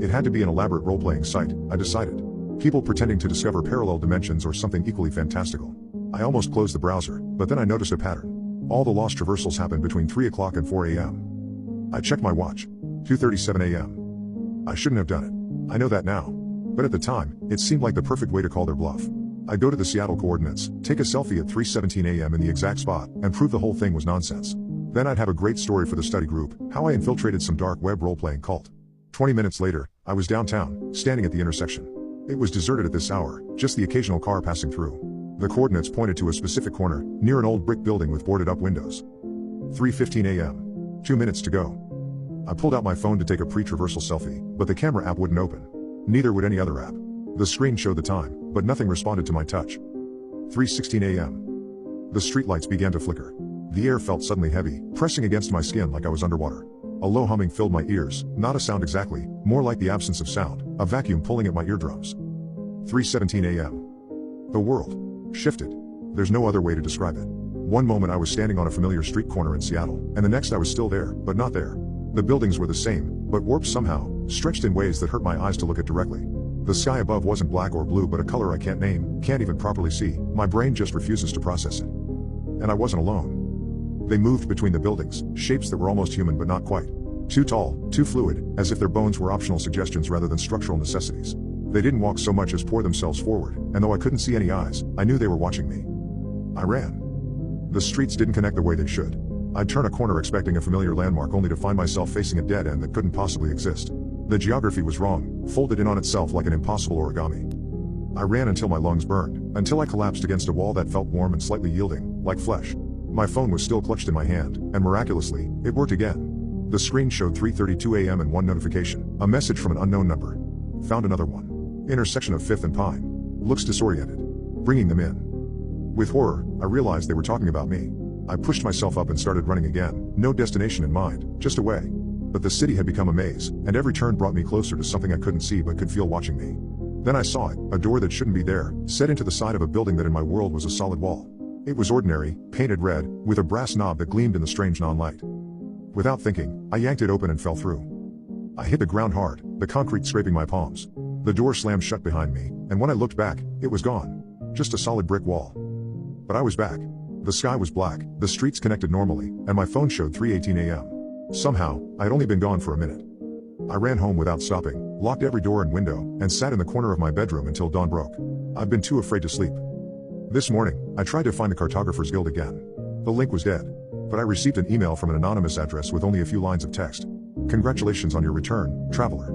It had to be an elaborate role-playing site, I decided. People pretending to discover parallel dimensions or something equally fantastical. I almost closed the browser, but then I noticed a pattern. All the lost traversals happened between 3 o'clock and 4 a.m. I checked my watch. 2:37 a.m. I shouldn't have done it. I know that now. But at the time, it seemed like the perfect way to call their bluff. I'd go to the Seattle coordinates, take a selfie at 3:17 a.m. in the exact spot, and prove the whole thing was nonsense. Then I'd have a great story for the study group, how I infiltrated some dark web role-playing cult. 20 minutes later, I was downtown, standing at the intersection. It was deserted at this hour, just the occasional car passing through. The coordinates pointed to a specific corner, near an old brick building with boarded-up windows. 3:15 a.m. 2 minutes to go. I pulled out my phone to take a pre-traversal selfie, but the camera app wouldn't open. Neither would any other app. The screen showed the time, but nothing responded to my touch. 3:16 a.m. The streetlights began to flicker. The air felt suddenly heavy, pressing against my skin like I was underwater. A low humming filled my ears, not a sound exactly, more like the absence of sound, a vacuum pulling at my eardrums. 3:17 a.m. The world shifted. There's no other way to describe it. One moment I was standing on a familiar street corner in Seattle, and the next I was still there, but not there. The buildings were the same, but warped somehow, stretched in ways that hurt my eyes to look at directly. The sky above wasn't black or blue but a color I can't name, can't even properly see, my brain just refuses to process it. And I wasn't alone. They moved between the buildings, shapes that were almost human but not quite. Too tall, too fluid, as if their bones were optional suggestions rather than structural necessities. They didn't walk so much as pour themselves forward, and though I couldn't see any eyes, I knew they were watching me. I ran. The streets didn't connect the way they should. I'd turn a corner expecting a familiar landmark only to find myself facing a dead end that couldn't possibly exist. The geography was wrong, folded in on itself like an impossible origami. I ran until my lungs burned, until I collapsed against a wall that felt warm and slightly yielding, like flesh. My phone was still clutched in my hand, and miraculously, it worked again. The screen showed 3:32 a.m. and one notification, a message from an unknown number. Found another one. Intersection of 5th and Pine. Looks disoriented. Bringing them in. With horror, I realized they were talking about me. I pushed myself up and started running again, no destination in mind, just away. But the city had become a maze, and every turn brought me closer to something I couldn't see but could feel watching me. Then I saw it, a door that shouldn't be there, set into the side of a building that in my world was a solid wall. It was ordinary, painted red, with a brass knob that gleamed in the strange non-light. Without thinking, I yanked it open and fell through. I hit the ground hard, the concrete scraping my palms. The door slammed shut behind me, and when I looked back, it was gone. Just a solid brick wall. But I was back. The sky was black, the streets connected normally, and my phone showed 3:18 a.m. Somehow, I had only been gone for a minute. I ran home without stopping, locked every door and window, and sat in the corner of my bedroom until dawn broke. I've been too afraid to sleep. This morning, I tried to find the Cartographers Guild again. The link was dead. But I received an email from an anonymous address with only a few lines of text. Congratulations on your return, traveler.